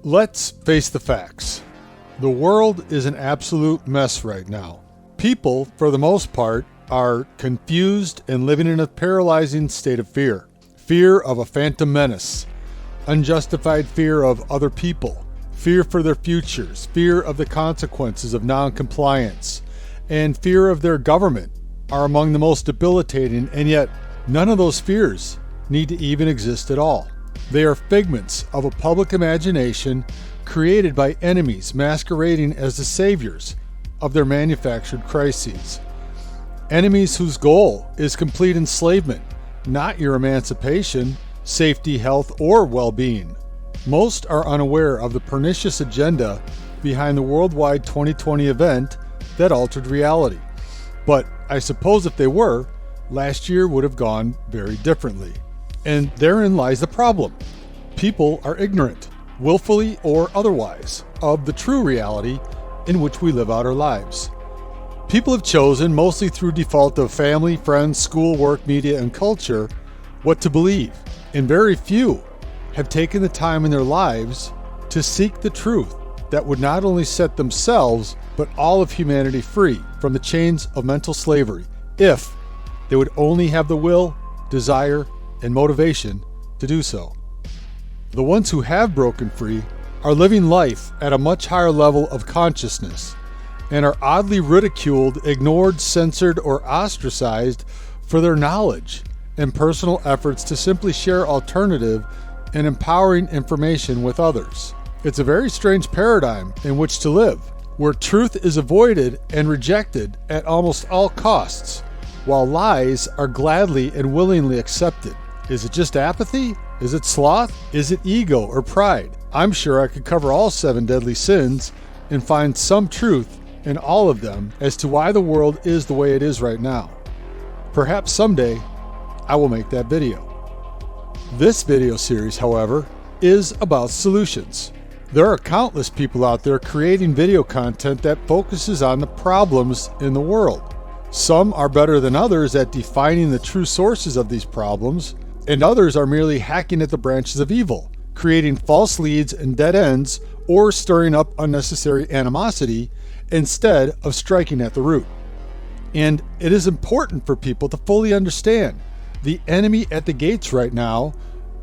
Let's face the facts. The world is an absolute mess right now. People, for the most part, are confused and living in a paralyzing state of fear. Fear of a phantom menace, unjustified fear of other people, fear for their futures, fear of the consequences of non-compliance, and fear of their government are among the most debilitating, and yet none of those fears need to even exist at all. They are figments of a public imagination created by enemies masquerading as the saviors of their manufactured crises. Enemies whose goal is complete enslavement, not your emancipation, safety, health, or well-being. Most are unaware of the pernicious agenda behind the worldwide 2020 event that altered reality. But I suppose if they were, last year would have gone very differently. And therein lies the problem. People are ignorant, willfully or otherwise, of the true reality in which we live out our lives. People have chosen, mostly through default of family, friends, school, work, media, and culture, what to believe, and very few have taken the time in their lives to seek the truth that would not only set themselves, but all of humanity free from the chains of mental slavery, if they would only have the will, desire, and motivation to do so. The ones who have broken free are living life at a much higher level of consciousness and are oddly ridiculed, ignored, censored, or ostracized for their knowledge and personal efforts to simply share alternative and empowering information with others. It's a very strange paradigm in which to live, where truth is avoided and rejected at almost all costs, while lies are gladly and willingly accepted. Is it just apathy? Is it sloth? Is it ego or pride? I'm sure I could cover all 7 deadly sins and find some truth in all of them as to why the world is the way it is right now. Perhaps someday I will make that video. This video series, however, is about solutions. There are countless people out there creating video content that focuses on the problems in the world. Some are better than others at defining the true sources of these problems, and others are merely hacking at the branches of evil, creating false leads and dead ends, or stirring up unnecessary animosity instead of striking at the root. And it is important for people to fully understand the enemy at the gates right now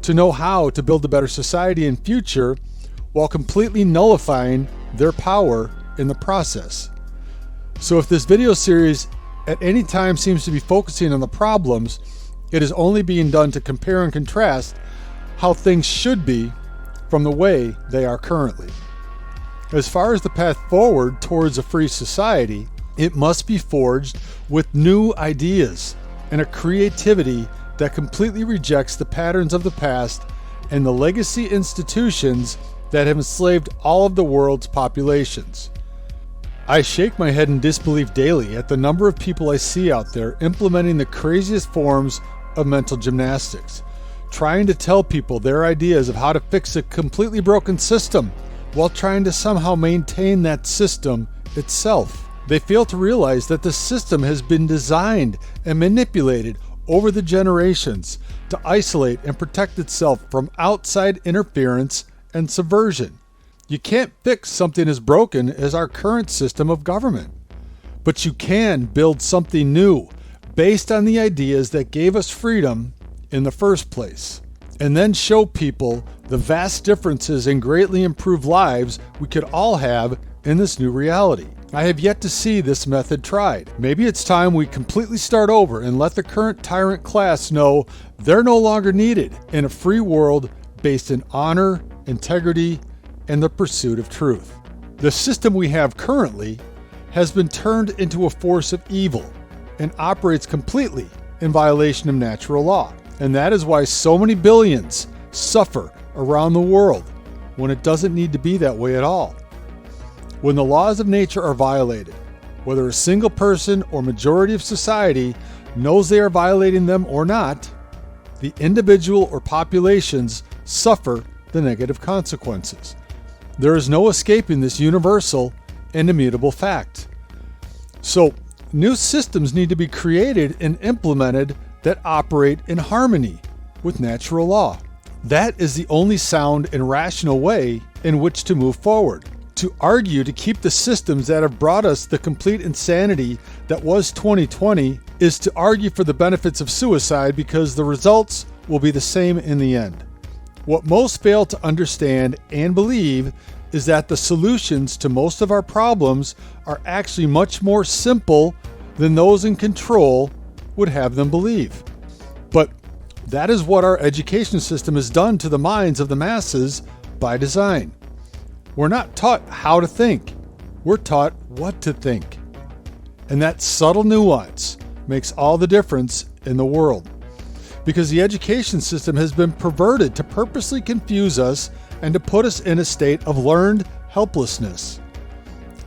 to know how to build a better society and future while completely nullifying their power in the process. So if this video series at any time seems to be focusing on the problems, it is only being done to compare and contrast how things should be from the way they are currently. As far as the path forward towards a free society, it must be forged with new ideas and a creativity that completely rejects the patterns of the past and the legacy institutions that have enslaved all of the world's populations. I shake my head in disbelief daily at the number of people I see out there implementing the craziest forms of mental gymnastics, trying to tell people their ideas of how to fix a completely broken system while trying to somehow maintain that system itself. They fail to realize that the system has been designed and manipulated over the generations to isolate and protect itself from outside interference and subversion. You can't fix something as broken as our current system of government, but you can build something new based on the ideas that gave us freedom in the first place, and then show people the vast differences and greatly improved lives we could all have in this new reality. I have yet to see this method tried. Maybe it's time we completely start over and let the current tyrant class know they're no longer needed in a free world based in honor, integrity, and the pursuit of truth. The system we have currently has been turned into a force of evil and operates completely in violation of natural law. And that is why so many billions suffer around the world when it doesn't need to be that way at all. When the laws of nature are violated, whether a single person or majority of society knows they are violating them or not, the individual or populations suffer the negative consequences. There is no escaping this universal and immutable fact. So, new systems need to be created and implemented that operate in harmony with natural law. That is the only sound and rational way in which to move forward. To argue to keep the systems that have brought us the complete insanity that was 2020 is to argue for the benefits of suicide because the results will be the same in the end. What most fail to understand and believe is that the solutions to most of our problems are actually much more simple than those in control would have them believe. But that is what our education system has done to the minds of the masses by design. We're not taught how to think. We're taught what to think. And that subtle nuance makes all the difference in the world. Because the education system has been perverted to purposely confuse us and to put us in a state of learned helplessness.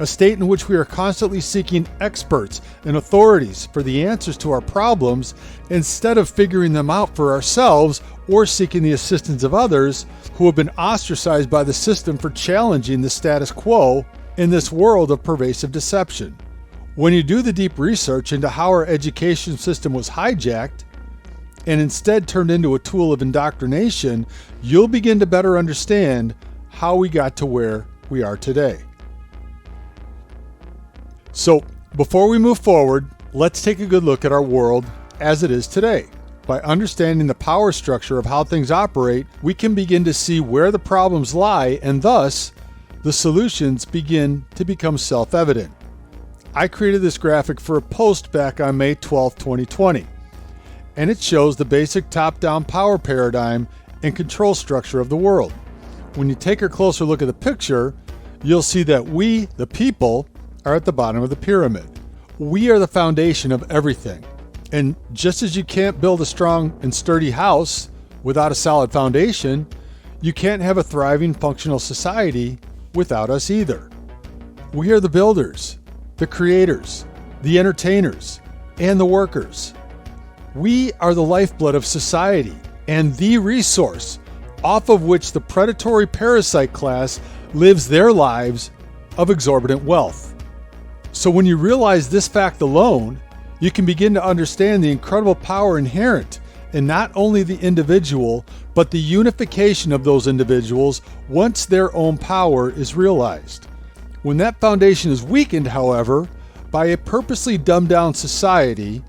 A state in which we are constantly seeking experts and authorities for the answers to our problems instead of figuring them out for ourselves or seeking the assistance of others who have been ostracized by the system for challenging the status quo in this world of pervasive deception. When you do the deep research into how our education system was hijacked and instead turned into a tool of indoctrination, you'll begin to better understand how we got to where we are today. So, before we move forward, let's take a good look at our world as it is today. By understanding the power structure of how things operate, we can begin to see where the problems lie, and thus, the solutions begin to become self-evident. I created this graphic for a post back on May 12, 2020, and it shows the basic top-down power paradigm and control structure of the world. When you take a closer look at the picture, you'll see that we, the people, are at the bottom of the pyramid. We are the foundation of everything. And just as you can't build a strong and sturdy house without a solid foundation, you can't have a thriving, functional society without us either. We are the builders, the creators, the entertainers, and the workers. We are the lifeblood of society and the resource off of which the predatory parasite class lives their lives of exorbitant wealth. So when you realize this fact alone, you can begin to understand the incredible power inherent in not only the individual, but the unification of those individuals once their own power is realized. When that foundation is weakened, however, by a purposely dumbed down society,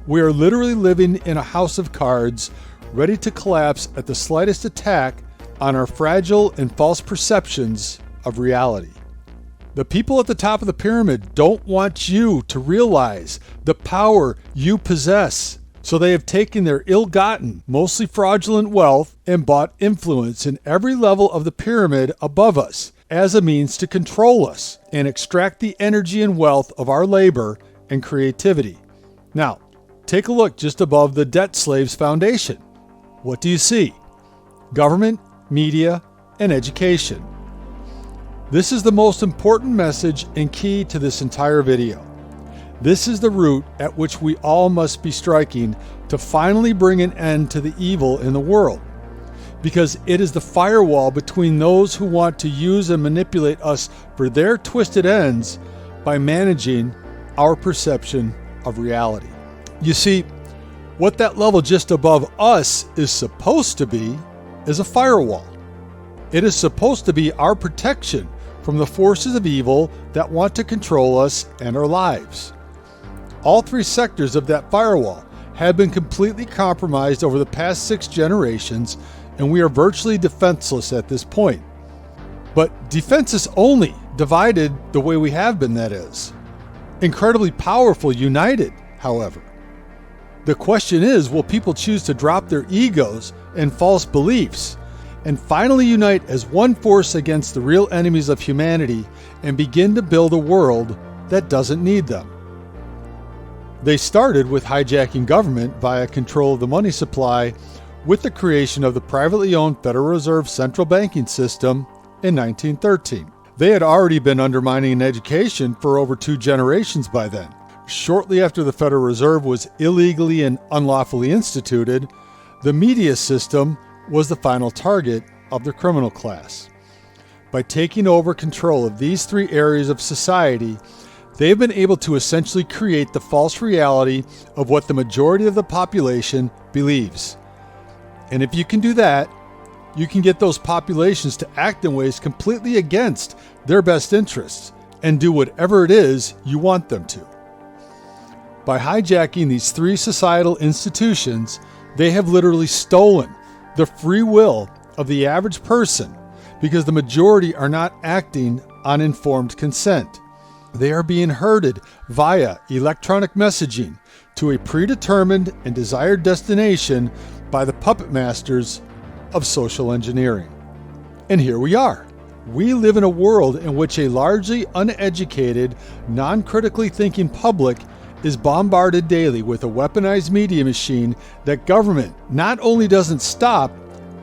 we are literally living in a house of cards, ready to collapse at the slightest attack on our fragile and false perceptions of reality. The people at the top of the pyramid don't want you to realize the power you possess. So they have taken their ill-gotten, mostly fraudulent wealth and bought influence in every level of the pyramid above us as a means to control us and extract the energy and wealth of our labor and creativity. Now, take a look just above the debt slaves foundation. What do you see? Government, media, and education. This is the most important message and key to this entire video. This is the route at which we all must be striking to finally bring an end to the evil in the world, because it is the firewall between those who want to use and manipulate us for their twisted ends by managing our perception of reality. You see, what that level just above us is supposed to be is a firewall. It is supposed to be our protection from the forces of evil that want to control us and our lives. All three sectors of that firewall have been completely compromised over the past 6 generations, and we are virtually defenseless at this point. But defenseless only, divided the way we have been, that is. Incredibly powerful, united, however. The question is, will people choose to drop their egos and false beliefs and finally unite as one force against the real enemies of humanity and begin to build a world that doesn't need them? They started with hijacking government via control of the money supply with the creation of the privately owned Federal Reserve central banking system in 1913. They had already been undermining education for over 2 generations by then. Shortly after the Federal Reserve was illegally and unlawfully instituted, the media system was the final target of the criminal class. By taking over control of these 3 areas of society, they have been able to essentially create the false reality of what the majority of the population believes. And if you can do that, you can get those populations to act in ways completely against their best interests and do whatever it is you want them to. By hijacking these three societal institutions, they have literally stolen the free will of the average person because the majority are not acting on informed consent. They are being herded via electronic messaging to a predetermined and desired destination by the puppet masters of social engineering. And here we are. We live in a world in which a largely uneducated, non-critically thinking public is bombarded daily with a weaponized media machine that government not only doesn't stop,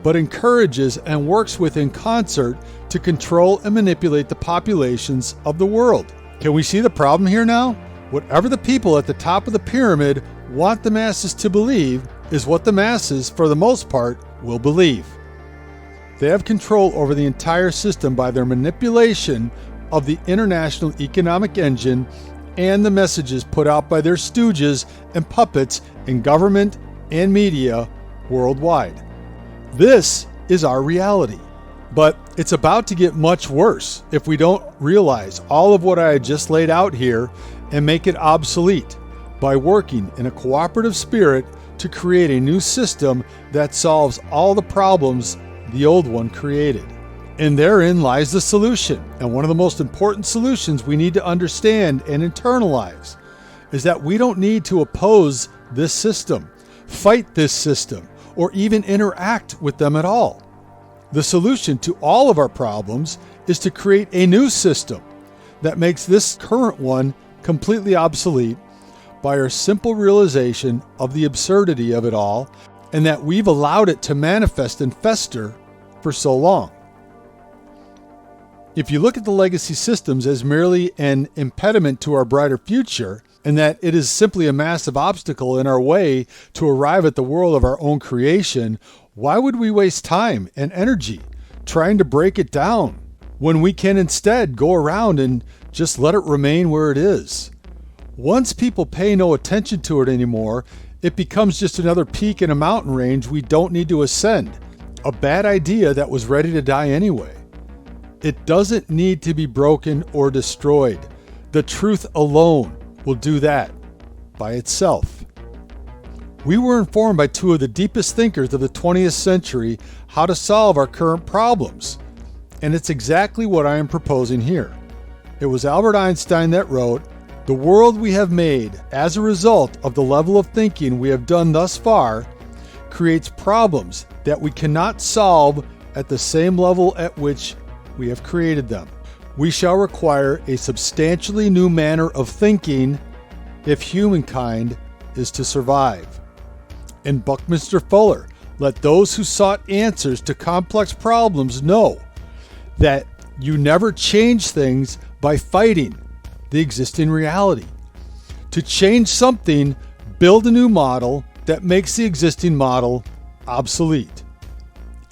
but encourages and works with in concert to control and manipulate the populations of the world. Can we see the problem here now? Whatever the people at the top of the pyramid want the masses to believe is what the masses, for the most part, will believe. They have control over the entire system by their manipulation of the international economic engine and the messages put out by their stooges and puppets in government and media worldwide. This is our reality. But it's about to get much worse if we don't realize all of what I had just laid out here and make it obsolete by working in a cooperative spirit to create a new system that solves all the problems the old one created. And therein lies the solution. And one of the most important solutions we need to understand and internalize is that we don't need to oppose this system, fight this system, or even interact with them at all. The solution to all of our problems is to create a new system that makes this current one completely obsolete by our simple realization of the absurdity of it all and that we've allowed it to manifest and fester for so long. If you look at the legacy systems as merely an impediment to our brighter future, and that it is simply a massive obstacle in our way to arrive at the world of our own creation, why would we waste time and energy trying to break it down when we can instead go around and just let it remain where it is? Once people pay no attention to it anymore, it becomes just another peak in a mountain range we don't need to ascend, a bad idea that was ready to die anyway. It doesn't need to be broken or destroyed. The truth alone will do that by itself. We were informed by two of the deepest thinkers of the 20th century how to solve our current problems, and it's exactly what I am proposing here. It was Albert Einstein that wrote, "The world we have made as a result of the level of thinking we have done thus far creates problems that we cannot solve at the same level at which we have created them. We shall require a substantially new manner of thinking if humankind is to survive." And Buckminster Fuller let those who sought answers to complex problems know that you never change things by fighting the existing reality. To change something, build a new model that makes the existing model obsolete.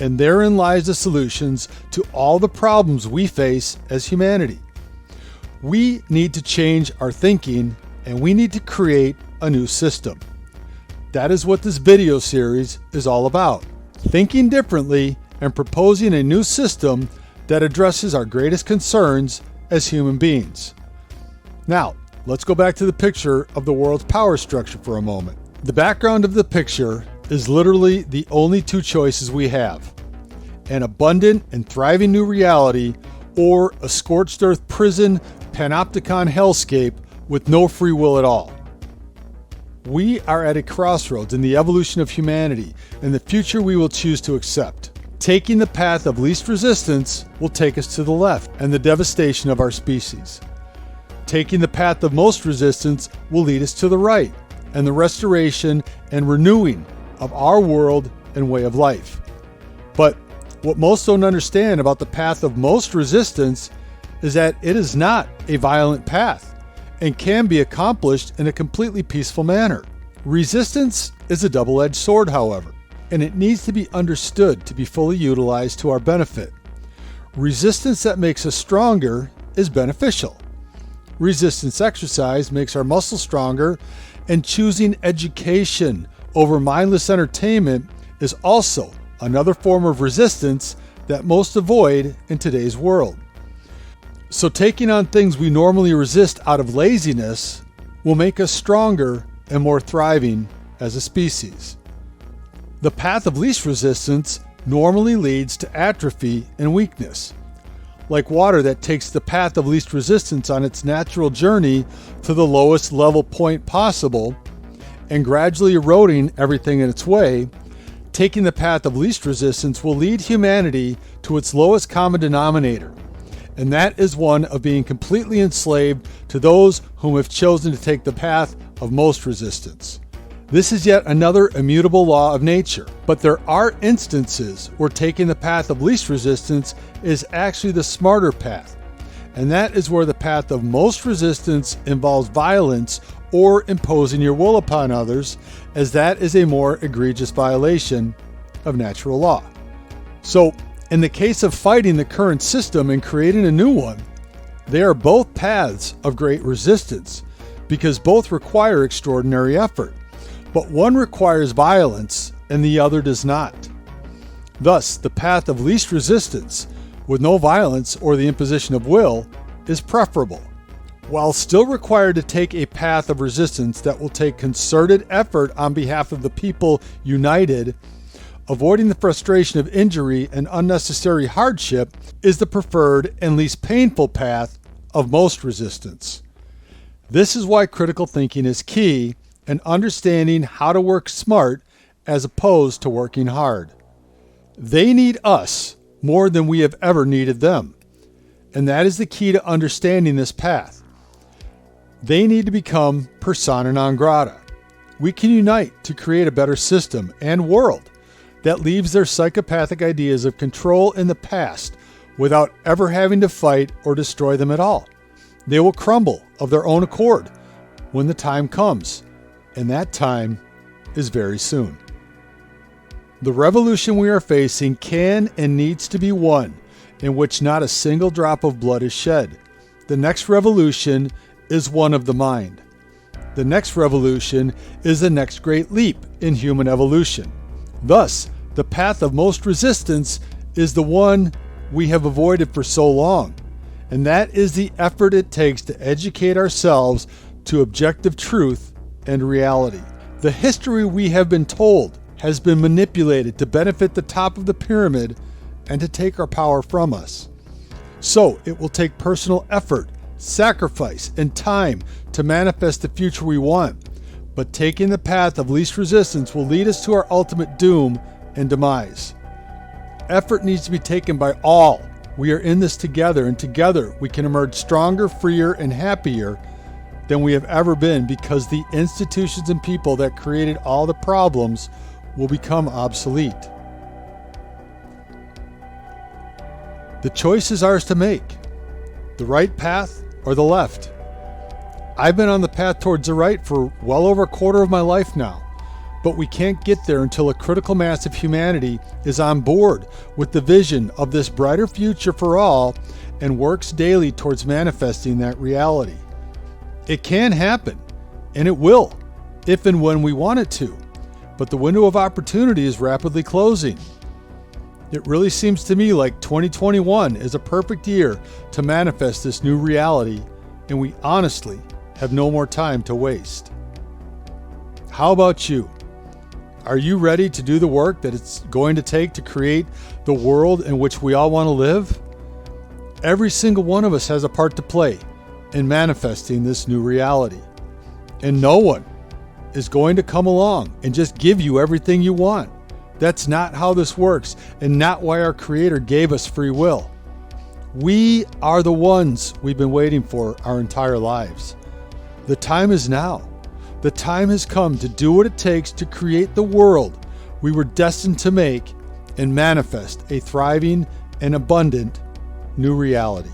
And therein lies the solutions to all the problems we face as humanity. We need to change our thinking, and we need to create a new system. That is what this video series is all about. Thinking differently and proposing a new system that addresses our greatest concerns as human beings. Now, let's go back to the picture of the world's power structure for a moment. The background of the picture is literally the only two choices we have: an abundant and thriving new reality, or a scorched earth prison panopticon hellscape with no free will at all. We are at a crossroads in the evolution of humanity and the future we will choose to accept. Taking the path of least resistance will take us to the left and the devastation of our species. Taking the path of most resistance will lead us to the right and the restoration and renewing of our world and way of life. But what most don't understand about the path of most resistance is that it is not a violent path and can be accomplished in a completely peaceful manner. Resistance is a double-edged sword, however, and it needs to be understood to be fully utilized to our benefit. Resistance that makes us stronger is beneficial. Resistance exercise makes our muscles stronger, and choosing education over mindless entertainment is also another form of resistance that most avoid in today's world. So taking on things we normally resist out of laziness will make us stronger and more thriving as a species. The path of least resistance normally leads to atrophy and weakness. Like water that takes the path of least resistance on its natural journey to the lowest level point possible and gradually eroding everything in its way, taking the path of least resistance will lead humanity to its lowest common denominator, and that is one of being completely enslaved to those whom have chosen to take the path of most resistance. This is yet another immutable law of nature, but there are instances where taking the path of least resistance is actually the smarter path, and that is where the path of most resistance involves violence or imposing your will upon others, as that is a more egregious violation of natural law. So, in the case of fighting the current system and creating a new one, they are both paths of great resistance because both require extraordinary effort. But one requires violence and the other does not. Thus, the path of least resistance, with no violence or the imposition of will, is preferable. While still required to take a path of resistance that will take concerted effort on behalf of the people united, avoiding the frustration of injury and unnecessary hardship is the preferred and least painful path of most resistance. This is why critical thinking is key and understanding how to work smart as opposed to working hard. They need us more than we have ever needed them, and that is the key to understanding this path. They need to become persona non grata. We can unite to create a better system and world that leaves their psychopathic ideas of control in the past without ever having to fight or destroy them at all. They will crumble of their own accord when the time comes. And that time is very soon. The revolution we are facing can and needs to be one in which not a single drop of blood is shed. The next revolution is one of the mind. The next revolution is the next great leap in human evolution. Thus, the path of most resistance is the one we have avoided for so long, and that is the effort it takes to educate ourselves to objective truth and reality. The history we have been told has been manipulated to benefit the top of the pyramid and to take our power from us. So it will take personal effort, sacrifice, and time to manifest the future we want, but taking the path of least resistance will lead us to our ultimate doom and demise. Effort needs to be taken by all. We are in this together, and together we can emerge stronger, freer, and happier than we have ever been, because the institutions and people that created all the problems will become obsolete. The choice is ours to make, the right path or the left. I've been on the path towards the right for well over a quarter of my life now, but we can't get there until a critical mass of humanity is on board with the vision of this brighter future for all and works daily towards manifesting that reality. It can happen, and it will, if and when we want it to, but the window of opportunity is rapidly closing. It really seems to me like 2021 is a perfect year to manifest this new reality, and we honestly have no more time to waste. How about you? Are you ready to do the work that it's going to take to create the world in which we all want to live? Every single one of us has a part to play in manifesting this new reality. And no one is going to come along and just give you everything you want. That's not how this works, and not why our Creator gave us free will. We are the ones we've been waiting for our entire lives. The time is now. The time has come to do what it takes to create the world we were destined to make and manifest a thriving and abundant new reality.